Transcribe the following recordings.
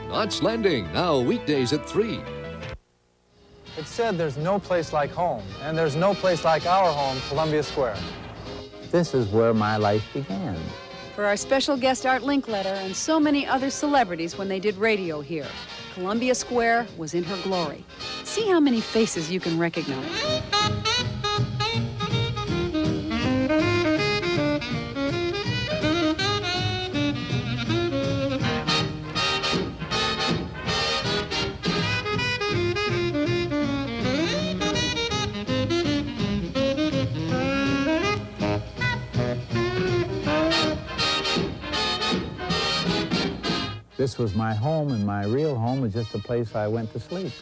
Knots Landing, now weekdays at 3. It's said there's no place like home, and there's no place like our home, Columbia Square. This is where my life began. For our special guest Art Linkletter and so many other celebrities when they did radio here, Columbia Square was in her glory. See how many faces you can recognize. This was my home, and my real home was just a place I went to sleep.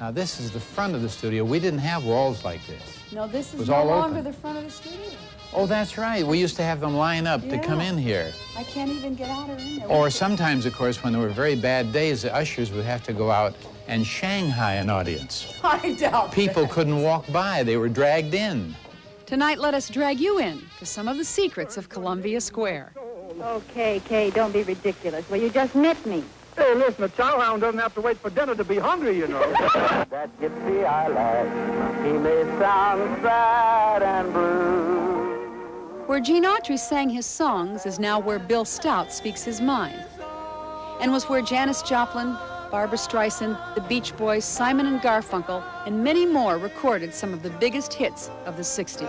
Now, this is the front of the studio. We didn't have walls like this. No, this It was is no all longer open. the front of the studio. Oh, that's right. We used to have them line up to come in here. I can't even get out or in there. Or sometimes, of course, when there were very bad days, the ushers would have to go out and Shanghai an audience. I doubt People that. couldn't walk by. They were dragged in. Tonight, let us drag you in to some of the secrets of Columbia Square. Okay, Kay, don't be ridiculous. Well, you just met me. Hey, listen, a chowhound doesn't have to wait for dinner to be hungry, you know. That gypsy I like, he may sound sad and blue. Where Gene Autry sang his songs is now where Bill Stout speaks his mind, and was where Janis Joplin, Barbra Streisand, the Beach Boys, Simon and Garfunkel, and many more recorded some of the biggest hits of the 60s.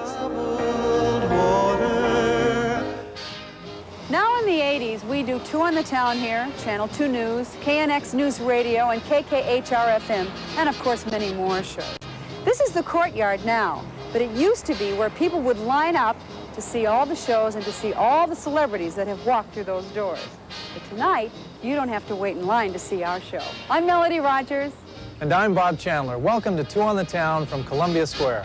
Now in the 80s, we do Two on the Town here, Channel 2 News, KNX News Radio, and KKHR-FM, and of course many more shows. This is the courtyard now, but it used to be where people would line up to see all the shows and to see all the celebrities that have walked through those doors. But tonight, you don't have to wait in line to see our show. I'm Melody Rogers. And I'm Bob Chandler. Welcome to Two on the Town from Columbia Square.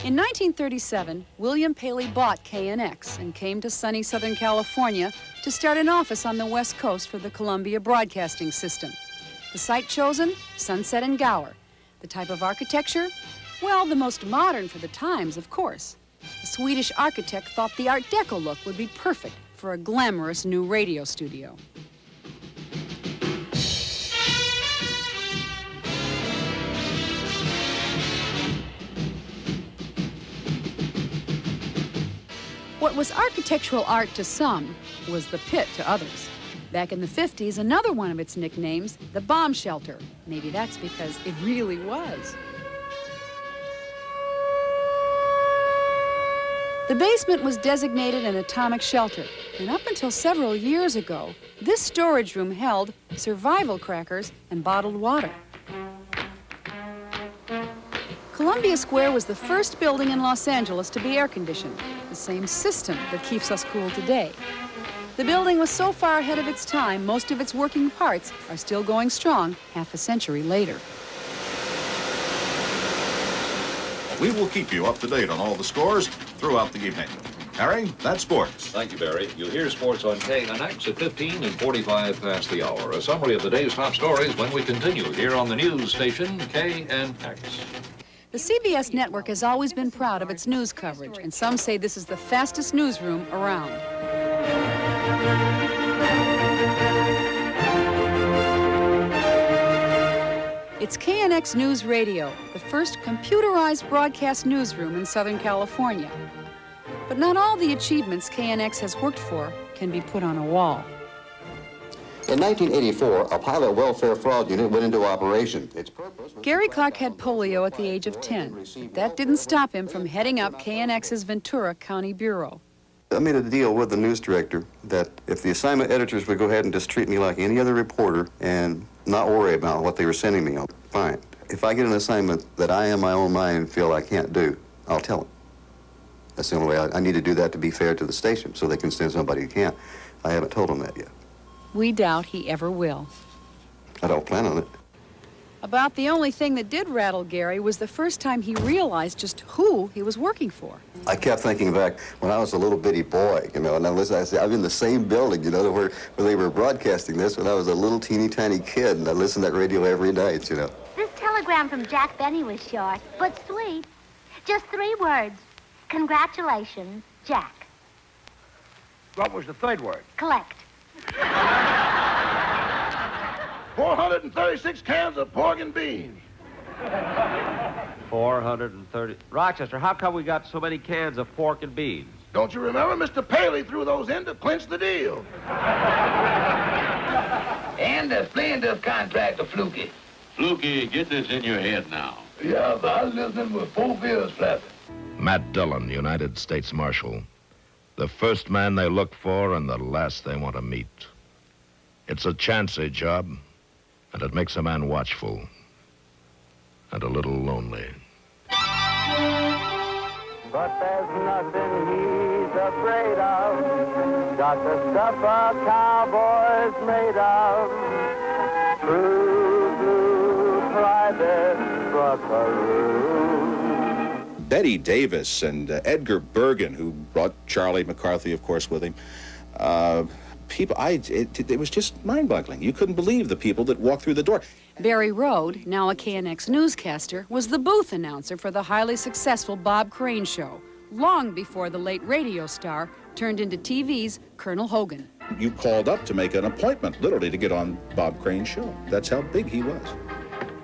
In 1937, William Paley bought KNX and came to sunny Southern California to start an office on the West Coast for the Columbia Broadcasting System. The site chosen? Sunset and Gower. The type of architecture? Well, the most modern for the times, of course. The Swedish architect thought the Art Deco look would be perfect for a glamorous new radio studio. What was architectural art to some was the pit to others. Back in the 50s, another one of its nicknames, the bomb shelter. Maybe that's because it really was. The basement was designated an atomic shelter, and up until several years ago, this storage room held survival crackers and bottled water. Columbia Square was the first building in Los Angeles to be air-conditioned, the same system that keeps us cool today. The building was so far ahead of its time, most of its working parts are still going strong half a century later. We will keep you up to date on all the scores throughout the evening. Harry, that's sports. Thank you, Barry. You'll hear sports on KNX at 15 and 45 past the hour. A summary of the day's top stories when we continue here on the news station, KNX. The CBS network has always been proud of its news coverage, and some say this is the fastest newsroom around. It's KNX News Radio, the first computerized broadcast newsroom in Southern California. But not all the achievements KNX has worked for can be put on a wall. In 1984, a pilot welfare fraud unit went into operation. Its purpose was Gary Clark had polio at the age of 10, but that didn't stop him from heading up KNX's Ventura County Bureau. I made a deal with the news director that if the assignment editors would go ahead and just treat me like any other reporter and not worry about what they were sending me, fine. If I get an assignment that I in my own mind feel I can't do, I'll tell them. That's the only way. I need to do that to be fair to the station so they can send somebody who can't. I haven't told them that yet. We doubt he ever will. I don't plan on it. About the only thing that did rattle Gary was the first time he realized just who he was working for. I kept thinking back when I was a little bitty boy, and I said, I'm in the same building, where they were broadcasting this when I was a little teeny tiny kid, and I listened to that radio every night, This telegram from Jack Benny was short, but sweet. Just 3 words. Congratulations, Jack. What was the third word? Collect. 436 cans of pork and beans. 430. Rochester, how come we got so many cans of pork and beans? Don't you remember? Mr. Paley threw those in to clinch the deal. And a splendid contract to Fluky. Fluky, get this in your head now. Yeah, but I was listening with 4 ears flapping. Matt Dillon, United States Marshal. The first man they look for and the last they want to meet. It's a chancy job, and it makes a man watchful and a little lonely. But there's nothing he's afraid of. Got the stuff a cowboy's made of. True blue private buckaroo. Betty Davis and Edgar Bergen, who brought Charlie McCarthy, of course, with him. It was just mind-boggling. You couldn't believe the people that walked through the door. Barry Rode, now a KNX newscaster, was the booth announcer for the highly successful Bob Crane Show, long before the late radio star turned into TV's Colonel Hogan. You called up to make an appointment, literally, to get on Bob Crane's show. That's how big he was.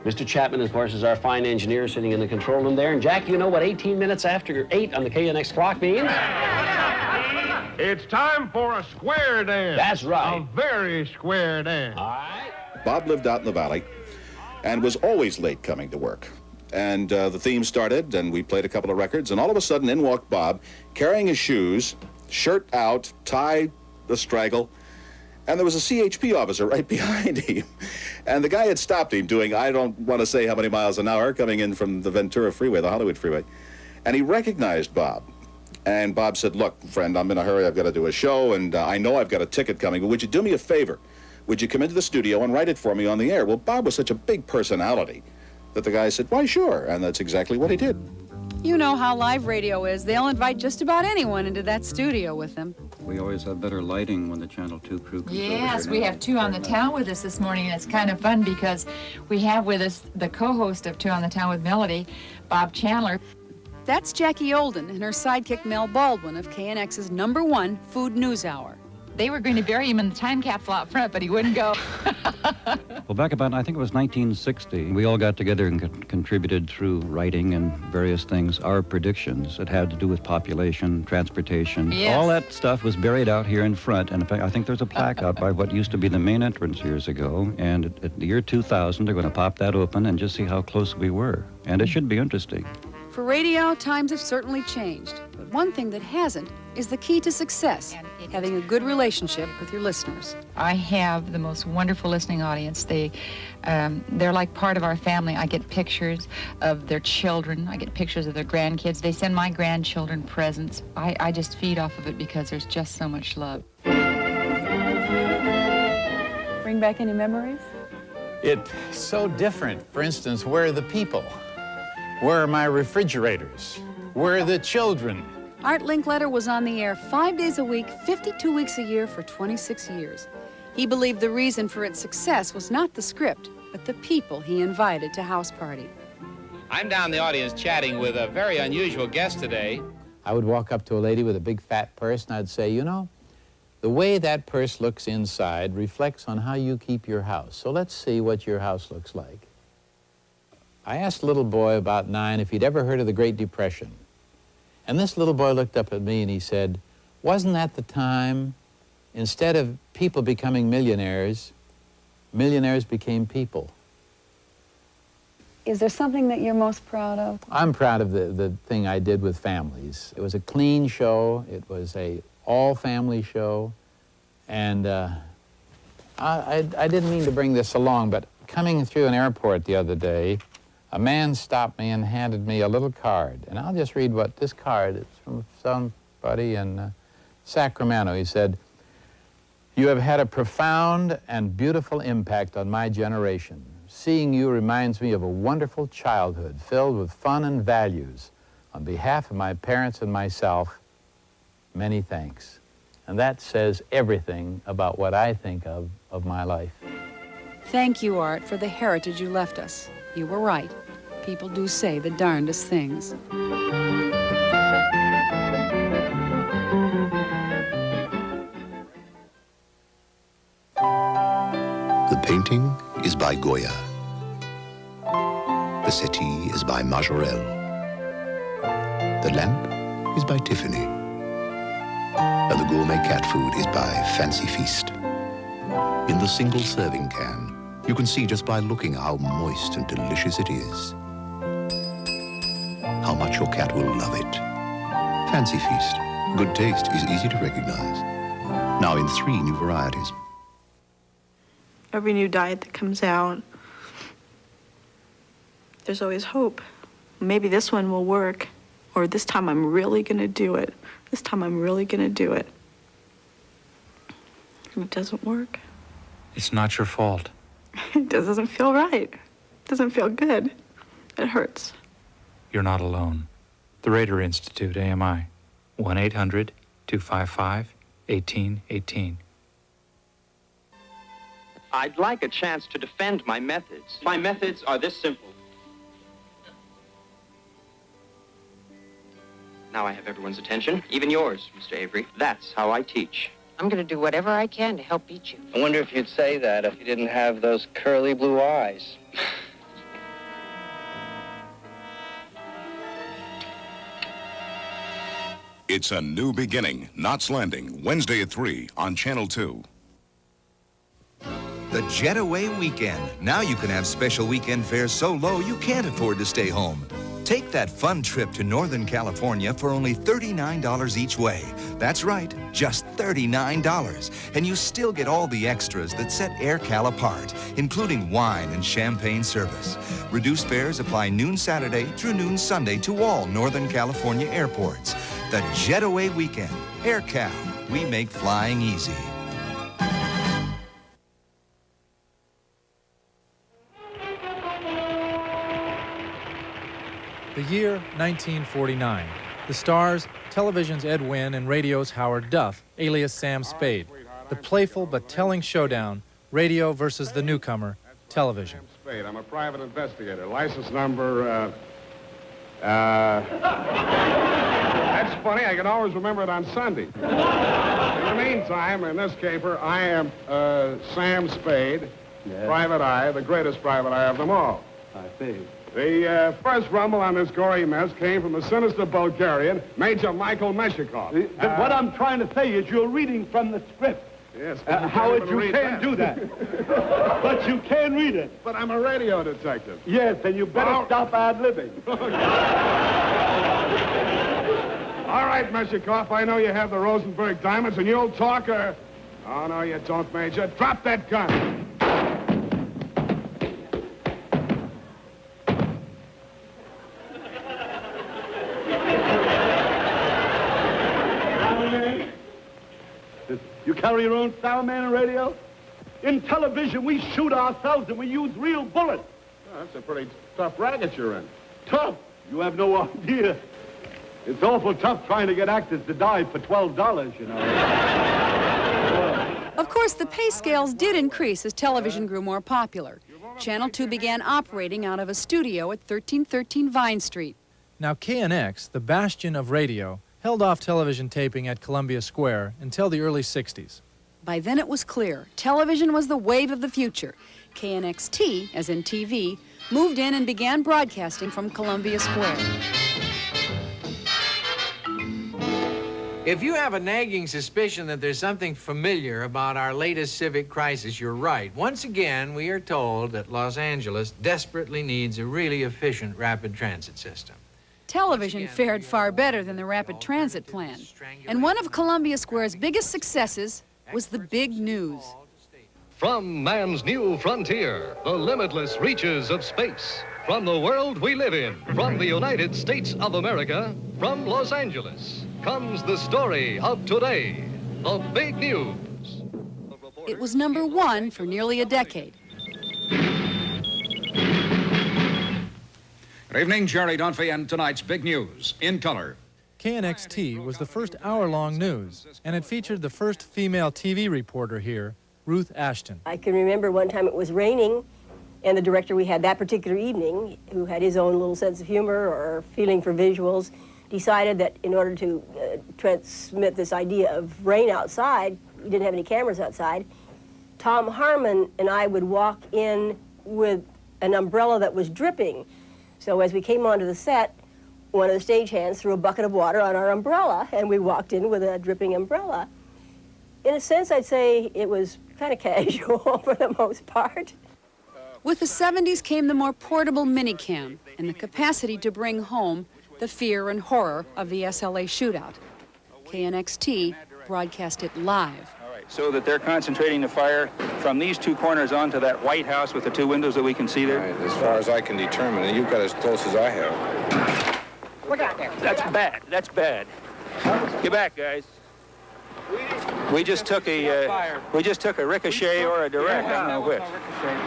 Mr. Chapman, of course, is our fine engineer sitting in the control room there. And, Jack, you know what 18 minutes after 8 on the KNX clock means? It's time for a square dance. That's right. A very square dance. All right. Bob lived out in the valley and was always late coming to work. And the theme started, and we played a couple of records, and all of a sudden in walked Bob, carrying his shoes, shirt out, tie astraggle, and there was a CHP officer right behind him. And the guy had stopped him doing, I don't want to say how many miles an hour, coming in from the Ventura Freeway, the Hollywood Freeway. And he recognized Bob. And Bob said, look, friend, I'm in a hurry. I've got to do a show, and I know I've got a ticket coming, but would you do me a favor? Would you come into the studio and write it for me on the air? Well, Bob was such a big personality that the guy said, why, sure. And that's exactly what he did. You know how live radio is. They'll invite just about anyone into that studio with them. We always have better lighting when the Channel 2 crew comes over here. Yes, we have 2 on the Town with us this morning, and it's kind of fun because we have with us the co-host of 2 on the Town with Melody, Bob Chandler. That's Jackie Olden and her sidekick Mel Baldwin of KNX's #1 Food News Hour. They were going to bury him in the time capsule out front, but he wouldn't go. Well, back about, I think it was 1960, we all got together and contributed through writing and various things, our predictions. It had to do with population, transportation. Yes. All that stuff was buried out here in front. And in fact, I think there's a plaque out by what used to be the main entrance years ago. And at the year 2000, they're going to pop that open and just see how close we were. And it should be interesting. For radio, times have certainly changed. But one thing that hasn't is the key to success, having a good relationship with your listeners. I have the most wonderful listening audience. They're like part of our family. I get pictures of their children. I get pictures of their grandkids. They send my grandchildren presents. I just feed off of it because there's just so much love. Bring back any memories? It's so different. For instance, where are the people? Where are my refrigerators? Where are the children? Art Linkletter was on the air 5 days a week, 52 weeks a year for 26 years. He believed the reason for its success was not the script, but the people he invited to House Party. I'm down in the audience chatting with a very unusual guest today. I would walk up to a lady with a big fat purse and I'd say, you know, the way that purse looks inside reflects on how you keep your house. So let's see what your house looks like. I asked a little boy about 9 if he'd ever heard of the Great Depression. And this little boy looked up at me and he said, wasn't that the time, instead of people becoming millionaires, millionaires became people? Is there something that you're most proud of? I'm proud of the thing I did with families. It was a clean show. It was a all-family show. And I didn't mean to bring this along, but coming through an airport the other day, a man stopped me and handed me a little card. And I'll just read what this card is from somebody in Sacramento. He said, "You have had a profound and beautiful impact on my generation. seeing you reminds me of a wonderful childhood filled with fun and values. On behalf of my parents and myself, many thanks. And that says everything about what I think of my life. Thank you, Art, for the heritage you left us. You were right. People do say the darndest things. The painting is by Goyer. The settee is by Majorelle. The lamp is by Tiffany. And the gourmet cat food is by Fancy Feast. In the single serving can, you can see just by looking how moist and delicious it is. How much your cat will love it. Fancy Feast. Good taste is easy to recognize. Now in 3 new varieties. Every new diet that comes out, there's always hope. Maybe this one will work. Or this time I'm really gonna do it. This time I'm really gonna do it. And it doesn't work. It's not your fault. It doesn't feel right. It doesn't feel good. It hurts. You're not alone. The Rader Institute, AMI. 1-800-255-1818. I'd like a chance to defend my methods. My methods are this simple. Now I have everyone's attention, even yours, Mr. Avery. That's how I teach. I'm going to do whatever I can to help beat you. I wonder if you'd say that if you didn't have those curly blue eyes. It's a new beginning. Knots Landing, Wednesday at 3 on Channel 2. The Jetaway Weekend. Now you can have special weekend fares so low you can't afford to stay home. Take that fun trip to Northern California for only $39 each way. That's right, just $39. And you still get all the extras that set AirCal apart, including wine and champagne service. Reduced fares apply noon Saturday through noon Sunday to all Northern California airports. The Jetaway Weekend. AirCal. We make flying easy. The year 1949. The stars, television's Ed Wynn and radio's Howard Duff, alias Sam Spade. The playful but telling showdown, radio versus the newcomer, television. Spade, I'm a private investigator. License number, That's funny, I can always remember it on Sunday. In the meantime, in this caper, I am Sam Spade, private eye, the greatest private eye of them all. I see. The first rumble on this gory mess came from the sinister Bulgarian, Major Michael Meshikov. What I'm trying to say is you're reading from the script. Yes, Howard, you can't do that. But you can read it. But I'm a radio detective. Yes, and you better stop ad-libbing. All right, Meshikov, I know you have the Rosenberg diamonds, and you'll talk, or... Oh, no, you don't, Major. Drop that gun. You carry your own sound man and radio? In television, we shoot ourselves and we use real bullets. Oh, that's a pretty tough racket you're in. Tough? You have no idea. It's awful tough trying to get actors to die for $12, you know. Of course, the pay scales did increase as television grew more popular. Channel 2 began operating out of a studio at 1313 Vine Street. Now KNX, the bastion of radio, held off television taping at Columbia Square until the early 60s. By then it was clear, television was the wave of the future. KNXT, as in TV, moved in and began broadcasting from Columbia Square. If you have a nagging suspicion that there's something familiar about our latest civic crisis, you're right. Once again, we are told that Los Angeles desperately needs a really efficient rapid transit system. Television fared far better than the rapid transit plan. And one of Columbia Square's biggest successes was the big news. From man's new frontier, the limitless reaches of space. From the world we live in, from the United States of America, from Los Angeles, comes the story of today, the big news. It was #1 for nearly a decade. Good evening, Jerry Dunphy, and tonight's big news in color. KNXT was the first hour-long news, and it featured the first female TV reporter here, Ruth Ashton. I can remember one time it was raining, and the director we had that particular evening, who had his own little sense of humor or feeling for visuals, decided that in order to transmit this idea of rain outside, we didn't have any cameras outside, Tom Harmon and I would walk in with an umbrella that was dripping. So as we came onto the set, one of the stagehands threw a bucket of water on our umbrella, and we walked in with a dripping umbrella. In a sense, I'd say it was kind of casual for the most part. With the 70s came the more portable minicam and the capacity to bring home the fear and horror of the SLA shootout. KNXT broadcast it live. So that they're concentrating the fire from these two corners onto that White House with the two windows that we can see there? Right, as far as I can determine, and you've got as close as I have. Look out there. That's bad. That's bad. Get back, guys. We just took a ricochet or a direct. I don't know which.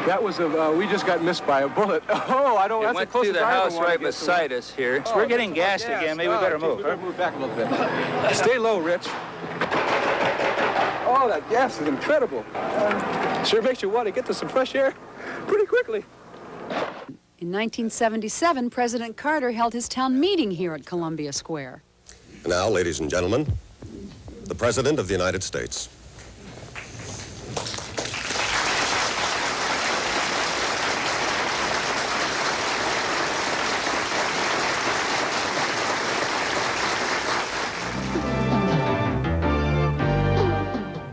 That was we just got missed by a bullet. Oh, I don't. It went through the house right beside us here. So we're getting gassed again. Maybe we better move. We better move back a little bit. Stay low, Rich. Oh, that gas is incredible. Sure makes you want to get to some fresh air pretty quickly. In 1977, President Carter held his town meeting here at Columbia Square. Now, ladies and gentlemen, the President of the United States.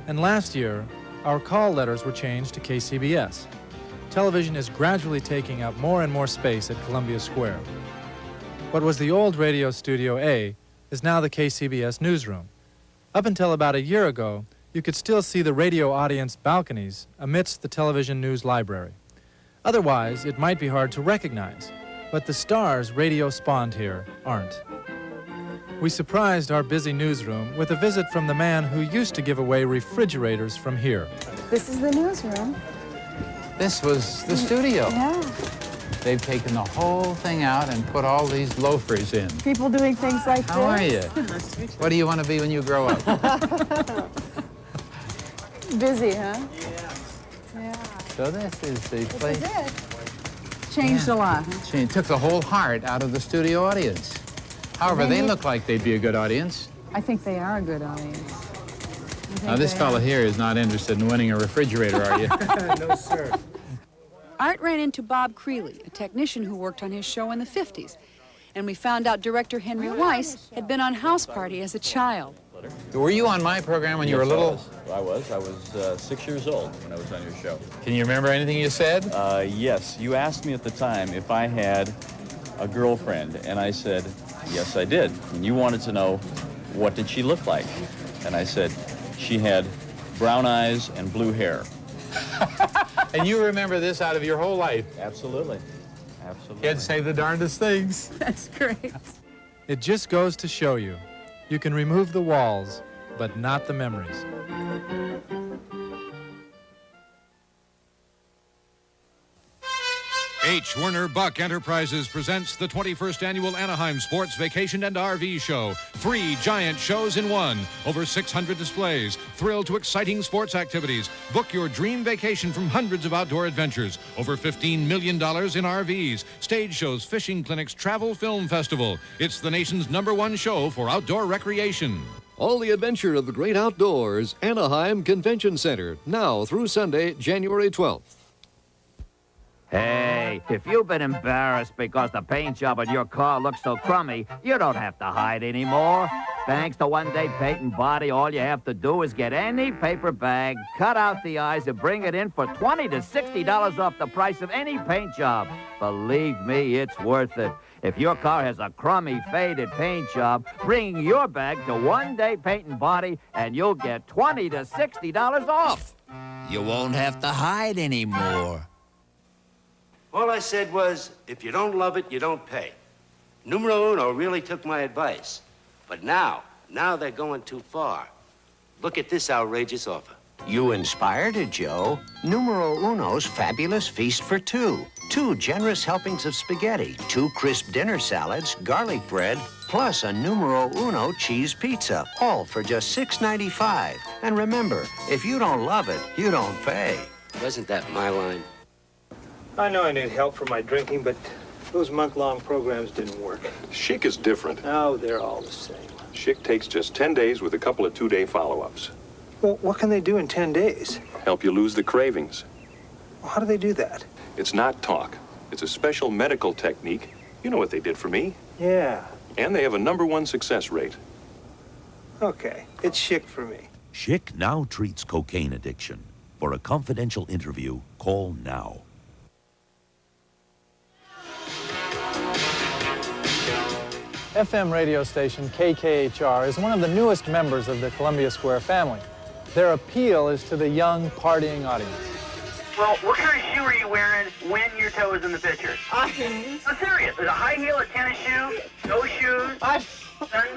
And last year, our call letters were changed to KCBS. Television is gradually taking up more and more space at Columbia Square. What was the old Radio Studio A is now the KCBS newsroom. Up until about a year ago, you could still see the radio audience balconies amidst the television news library. Otherwise, it might be hard to recognize, but the stars radio spawned here aren't. We surprised our busy newsroom with a visit from the man who used to give away refrigerators from here. This is the newsroom. This was the studio. Yeah. They've taken the whole thing out and put all these loafers in. People doing things like this. How are you? What do you want to be when you grow up? Busy, huh? Yeah. So this is the place. This is it. Changed a lot. Huh? It took the whole heart out of the studio audience. However, they look like they'd be a good audience. I think they are a good audience. Now, this fellow here is not interested in winning a refrigerator, are you? No, sir. Art ran into Bob Creeley, a technician who worked on his show in the 50s. And we found out director Henry Weiss had been on House Party as a child. Were you on my program when you were little? I was 6 years old when I was on your show. Can you remember anything you said? Yes. You asked me at the time if I had a girlfriend, and I said, yes, I did. And you wanted to know, what did she look like? And I said, she had brown eyes and blue hair. And you remember this out of your whole life? Absolutely. Absolutely. You'd say the darndest things. That's great. It just goes to show you, you can remove the walls, but not the memories. H. Werner Buck Enterprises presents the 21st Annual Anaheim Sports Vacation and RV Show. 3 giant shows in one. Over 600 displays. Thrill to exciting sports activities. Book your dream vacation from hundreds of outdoor adventures. Over $15 million in RVs. Stage shows, fishing clinics, travel film festival. It's the nation's #1 show for outdoor recreation. All the adventure of the great outdoors, Anaheim Convention Center, now through Sunday, January 12th. Hey, if you've been embarrassed because the paint job on your car looks so crummy, you don't have to hide anymore. Thanks to One Day Paint and Body, all you have to do is get any paper bag, cut out the eyes, and bring it in for $20 to $60 off the price of any paint job. Believe me, it's worth it. If your car has a crummy, faded paint job, bring your bag to One Day Paint and Body, and you'll get $20 to $60 off. You won't have to hide anymore. All I said was, if you don't love it, you don't pay. Numero Uno really took my advice. But now they're going too far. Look at this outrageous offer. You inspired it, Joe. Numero Uno's fabulous feast for 2. 2 generous helpings of spaghetti, 2 crisp dinner salads, garlic bread, plus a numero uno cheese pizza, all for just $6.95. And remember, if you don't love it, you don't pay. Wasn't that my line? I know I need help for my drinking, but those month-long programs didn't work. Chic is different. Oh, they're all the same. Chic takes just 10 days with a couple of 2-day follow-ups. Well, what can they do in 10 days? Help you lose the cravings. Well, how do they do that? It's not talk. It's a special medical technique. You know what they did for me. Yeah. And they have a #1 success rate. Okay, it's Chic for me. Chic now treats cocaine addiction. For a confidential interview, call now. FM radio station KKHR is one of the newest members of the Columbia Square family. Their appeal is to the young, partying audience. Well, what kind of shoe are you wearing when your toe is in the picture? I'm serious. Is a high heel a tennis shoe? No shoes? Sun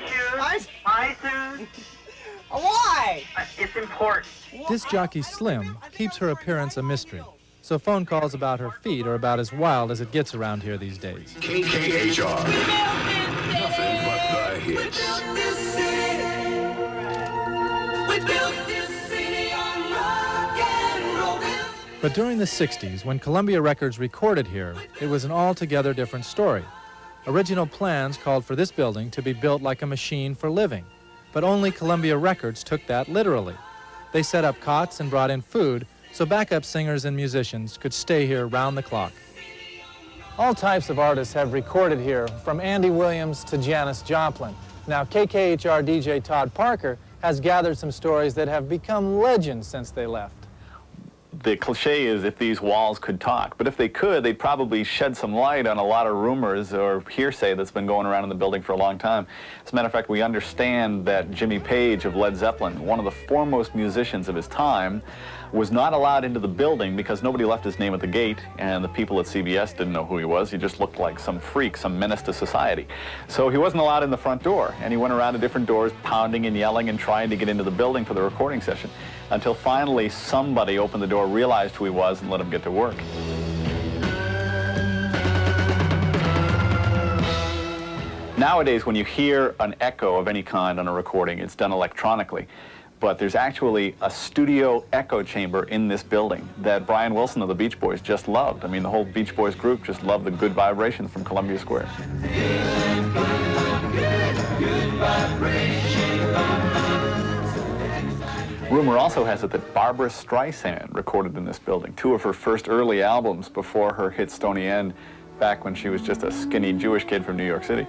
shoes? High shoes? Why? It's important. Disc jockey Slim keeps her appearance a mystery, so phone calls about her feet are about as wild as it gets around here these days. KKHR. Nothing but the hits. But during the 60s, when Columbia Records recorded here, it was an altogether different story. Original plans called for this building to be built like a machine for living, but only Columbia Records took that literally. They set up cots and brought in food so backup singers and musicians could stay here round the clock. All types of artists have recorded here, from Andy Williams to Janis Joplin. Now, KKHR DJ Todd Parker has gathered some stories that have become legends since they left. The cliche is if these walls could talk, but if they could, they'd probably shed some light on a lot of rumors or hearsay that's been going around in the building for a long time. As a matter of fact, we understand that Jimmy Page of Led Zeppelin, one of the foremost musicians of his time, was not allowed into the building because nobody left his name at the gate, and the people at CBS didn't know who he was. He just looked like some freak, some menace to society. So he wasn't allowed in the front door, and he went around to different doors pounding and yelling and trying to get into the building for the recording session, until finally somebody opened the door, realized who he was, and let him get to work. Nowadays, when you hear an echo of any kind on a recording, it's done electronically. But there's actually a studio echo chamber in this building that Brian Wilson of the Beach Boys just loved. I mean, the whole Beach Boys group just loved the good vibrations from Columbia Square. Rumor also has it that Barbra Streisand recorded in this building 2 of her first early albums before her hit Stony End, back when she was just a skinny Jewish kid from New York City.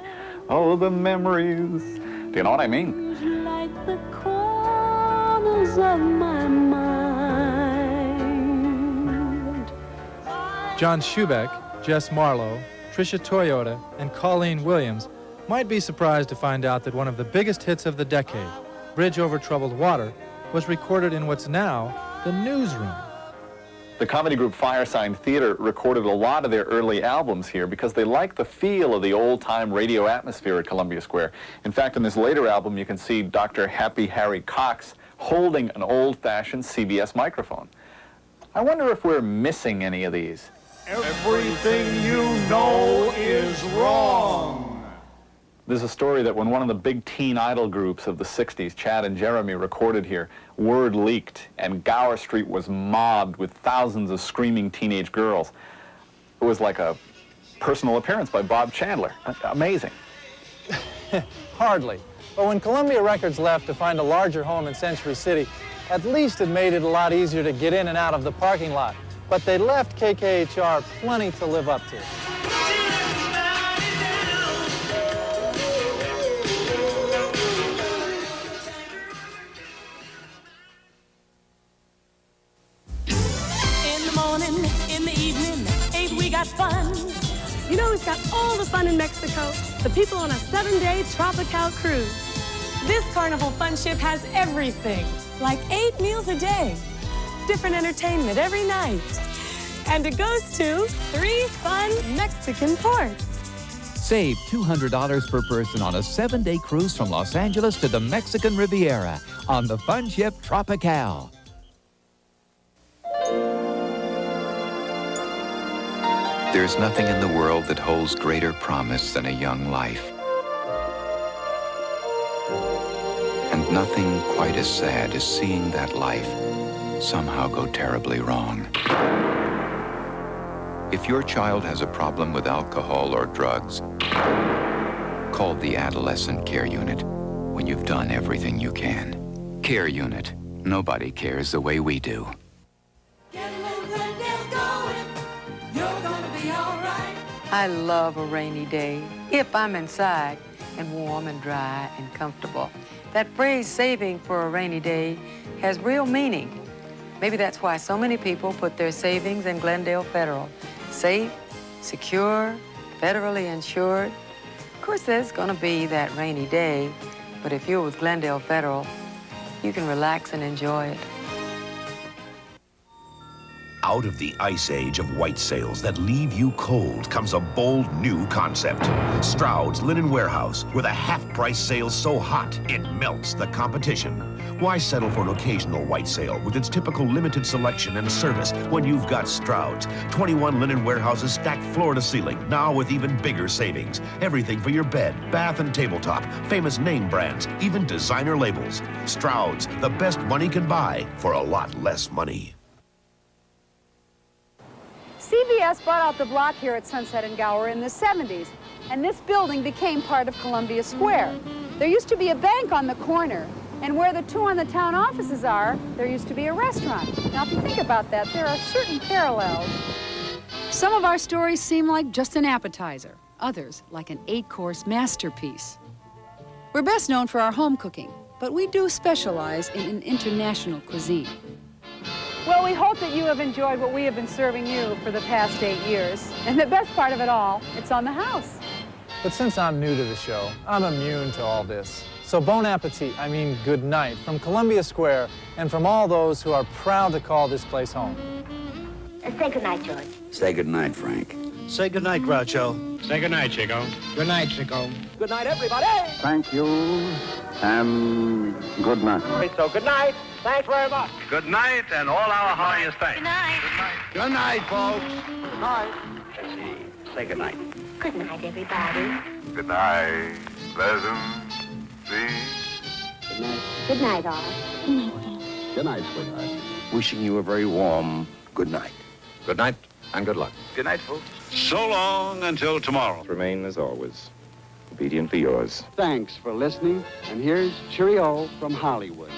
Oh, the memories. Do you know what I mean? Like the corners of my mind. John Schubeck, Jess Marlowe, Tricia Toyota, and Colleen Williams might be surprised to find out that one of the biggest hits of the decade, Bridge Over Troubled Water, was recorded in what's now the newsroom. The comedy group Firesign Theater recorded a lot of their early albums here because they liked the feel of the old-time radio atmosphere at Columbia Square. In fact, in this later album, you can see Dr. Happy Harry Cox holding an old-fashioned CBS microphone. I wonder if we're missing any of these. Everything you know is wrong. There's a story that when one of the big teen idol groups of the 60s, Chad and Jeremy, recorded here, word leaked and Gower Street was mobbed with thousands of screaming teenage girls. It was like a personal appearance by Bob Chandler. Amazing. Hardly. But when Columbia Records left to find a larger home in Century City, at least it made it a lot easier to get in and out of the parking lot. But they left KKHR plenty to live up to. Fun. You know who's got all the fun in Mexico? The people on a 7-day tropical cruise. This Carnival fun ship has everything, like 8 meals a day, different entertainment every night, and it goes to 3 fun Mexican ports. Save $200 per person on a 7-day cruise from Los Angeles to the Mexican Riviera on the fun ship Tropical. There's nothing in the world that holds greater promise than a young life. And nothing quite as sad as seeing that life somehow go terribly wrong. If your child has a problem with alcohol or drugs, call the Adolescent Care Unit when you've done everything you can. Care Unit. Nobody cares the way we do. I love a rainy day if I'm inside and warm and dry and comfortable. That phrase, saving for a rainy day, has real meaning. Maybe that's why so many people put their savings in Glendale Federal. Safe, secure, federally insured. Of course, there's gonna be that rainy day, but if you're with Glendale Federal, you can relax and enjoy it. Out of the ice age of white sales that leave you cold comes a bold new concept. Stroud's Linen Warehouse, with a half-price sale so hot, it melts the competition. Why settle for an occasional white sale with its typical limited selection and service when you've got Stroud's? 21 linen warehouses stacked floor to ceiling, now with even bigger savings. Everything for your bed, bath, and tabletop. Famous name brands, even designer labels. Stroud's, the best money can buy for a lot less money. CBS bought out the block here at Sunset and Gower in the 70s, and this building became part of Columbia Square. There used to be a bank on the corner, and where the two on the town offices are, there used to be a restaurant. Now, if you think about that, there are certain parallels. Some of our stories seem like just an appetizer, others like an 8-course masterpiece. We're best known for our home cooking, but we do specialize in an international cuisine. Well, we hope that you have enjoyed what we have been serving you for the past 8 years. And the best part of it all, it's on the house. But since I'm new to the show, I'm immune to all this. So bon appetit, I mean good night, from Columbia Square and from all those who are proud to call this place home. Say good night, George. Say good night, Frank. Say good night, Groucho. Say good night, Chico. Good night, Chico. Good night, everybody. Thank you, and good night. So good night. Thanks very much. Good night, and all our heartiest thanks. Good night. Good night, folks. Good night. Let's see. Say good night. Good night, everybody. Good night, pleasant dreams. Good night. Good night, all. Good night. Good night, sweetheart. Wishing you a very warm good night. Good night, and good luck. Good night, folks. So long until tomorrow. Remain, as always, obediently yours. Thanks for listening, and here's cheerio from Hollywood.